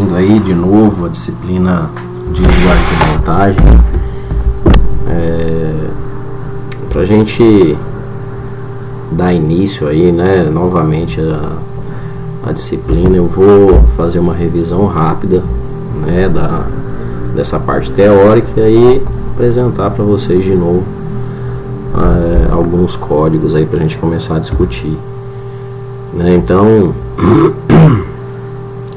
bem-vindo aí de novo à disciplina de linguagem de montagem. Para a gente dar início aí, né, novamente a disciplina, eu vou fazer uma revisão rápida, né, dessa parte teórica e apresentar para vocês de novo alguns códigos aí para a gente começar a discutir, né? Então,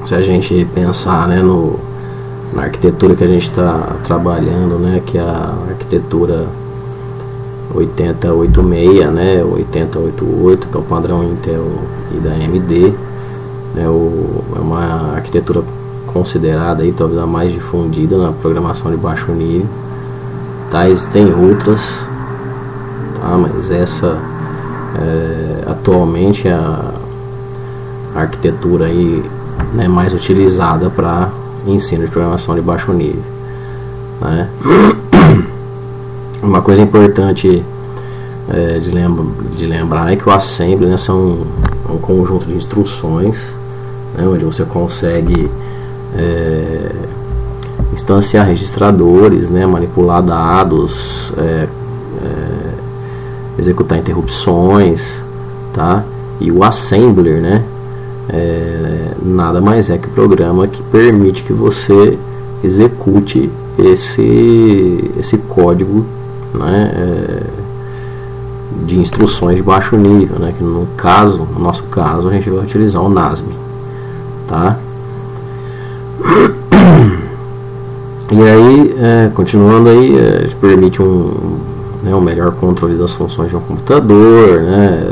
se a gente pensar, né, na arquitetura que a gente está trabalhando, né, que é a arquitetura 8086, né, 8088, que é o padrão Intel e da AMD, né, é uma arquitetura considerada aí talvez a mais difundida na programação de baixo nível. Tá, existem outras, tá, mas essa atualmente é a arquitetura aí, né, mais utilizada para ensino de programação de baixo nível, né? Uma coisa importante de lembrar é que o assembly, né, são um conjunto de instruções, né, onde você consegue instanciar registradores, né, manipular dados, executar interrupções, tá? E o assembler, né, nada mais é que o programa que permite que você execute esse código, né, de instruções de baixo nível, né, que no nosso caso a gente vai utilizar o NASM, tá? E aí, continuando aí, a gente permite um melhor controle das funções de um computador, né,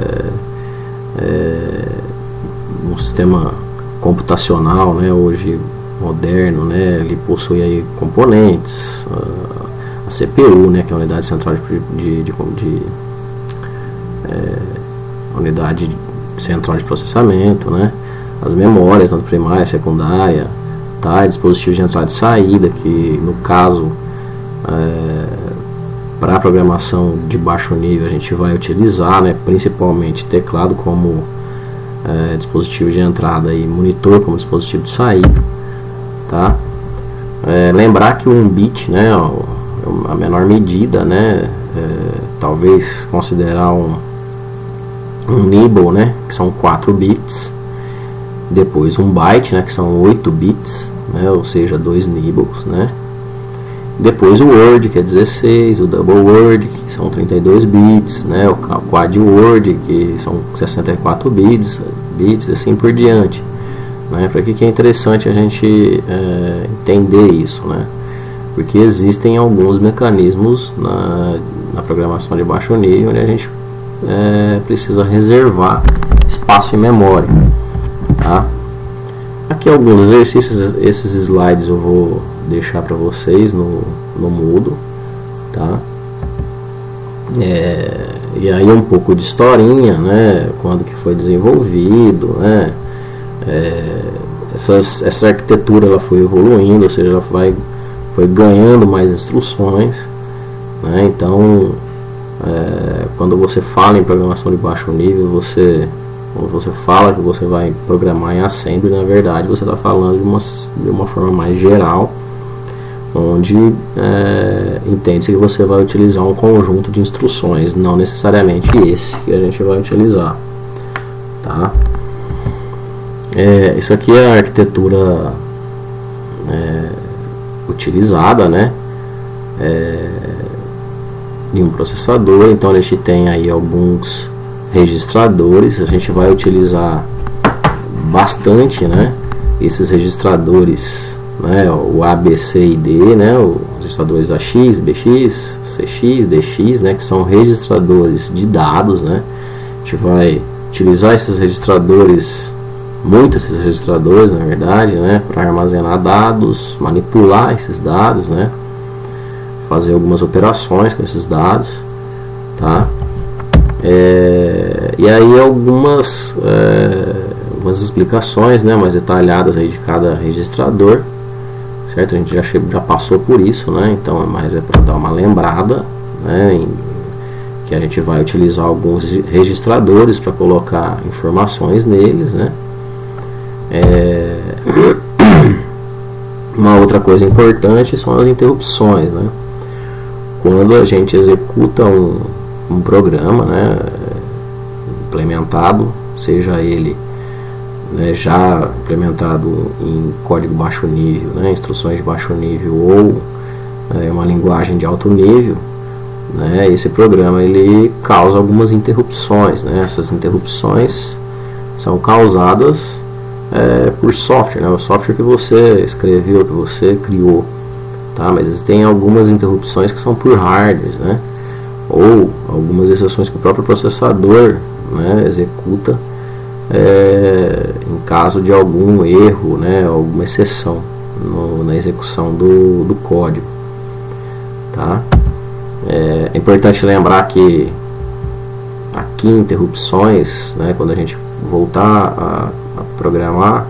um sistema computacional, né, hoje moderno, né, ele possui aí componentes, a CPU, né, que é a unidade central unidade central de processamento, né, as memórias, tanto primária, secundária, tá, dispositivos de entrada e saída, que no caso para programação de baixo nível a gente vai utilizar, né, principalmente teclado como dispositivo de entrada e monitor como dispositivo de saída, tá? Lembrar que um bit, né, a menor medida, né, talvez considerar um nibble, né, que são 4 bits, depois um byte, né, que são 8 bits, né, ou seja, 2 nibbles, né, depois o word, que é 16, o double word, que são 32 bits, né, o quad word, que são 64 bits, e assim por diante, né. Para que é interessante a gente entender isso, né, porque existem alguns mecanismos na programação de baixo nível onde a gente precisa reservar espaço em memória, tá? Aqui alguns exercícios, esses slides eu vou deixar para vocês no Moodle, tá? E aí um pouco de historinha, né? Quando que foi desenvolvido, né? Essa arquitetura ela foi evoluindo, ou seja, ela foi ganhando mais instruções, né? Então, quando você fala em programação de baixo nível, quando você fala que você vai programar em assembly, na verdade você está falando de uma forma mais geral, onde entende-se que você vai utilizar um conjunto de instruções, não necessariamente esse que a gente vai utilizar, tá? Isso aqui é a arquitetura utilizada, né, em um processador. Então a gente tem aí alguns registradores, a gente vai utilizar bastante, né, esses registradores, né, o A, B, C e D, né, os registradores AX, BX, CX, DX, né, que são registradores de dados, né. A gente vai utilizar esses registradores, muitos desses registradores, na verdade, né, para armazenar dados, manipular esses dados, né, fazer algumas operações com esses dados, tá? E aí algumas explicações, né, mais detalhadas aí de cada registrador, certo? A gente já passou por isso, né? Então é para dar uma lembrada, né, que a gente vai utilizar alguns registradores para colocar informações neles, né? Uma outra coisa importante são as interrupções, né? Quando a gente executa um programa, né, implementado, seja ele, né, já implementado em código baixo nível, né, instruções de baixo nível, ou uma linguagem de alto nível, né, esse programa ele causa algumas interrupções, né? Essas interrupções são causadas por software, né, o software que você escreveu, que você criou, tá? Mas existem algumas interrupções que são por hardware, né, ou algumas exceções que o próprio processador, né, executa em caso de algum erro, né, alguma exceção na execução do código, tá? É importante lembrar que aqui interrupções, né, quando a gente voltar a programar,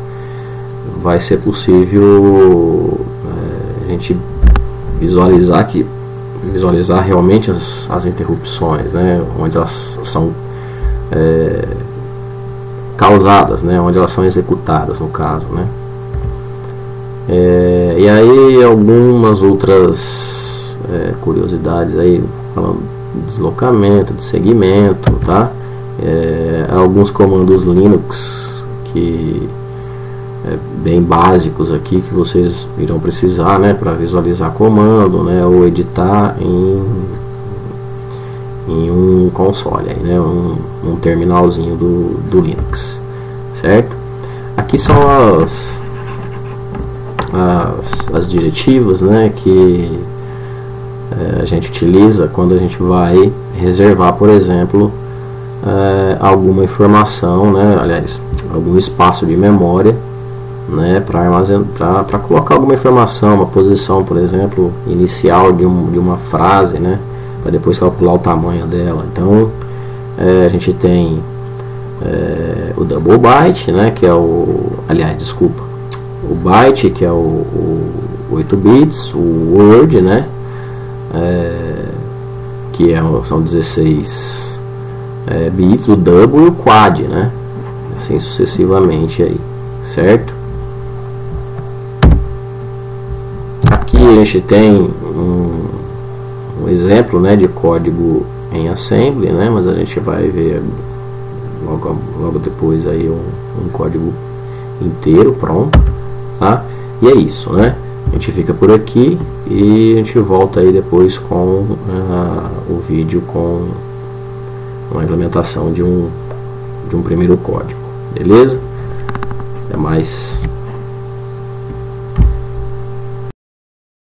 vai ser possível a gente visualizar realmente as interrupções, né, onde elas são causadas, né, onde elas são executadas, no caso, né. E aí algumas outras curiosidades aí, falando de deslocamento, de segmento, tá? Alguns comandos Linux que bem básicos aqui, que vocês irão precisar, né, para visualizar comando, né, ou editar em um console aí, né, um terminalzinho do Linux, certo? Aqui são as diretivas, né, que a gente utiliza quando a gente vai reservar, por exemplo, alguma informação, né, aliás, algum espaço de memória, né, para armazenar, para colocar alguma informação, uma posição, por exemplo, inicial de uma frase, né, para depois calcular o tamanho dela. Então a gente tem o double byte, né, que é o byte, que é o 8 bits, o word, né, que são 16 bits, o double e o quad, né, assim sucessivamente aí, certo? Aqui a gente tem um exemplo, né, de código em assembly, né, mas a gente vai ver logo depois aí um código inteiro pronto, tá? E é isso, né? A gente fica por aqui e a gente volta aí depois com o vídeo com uma implementação de um primeiro código, beleza? Até mais.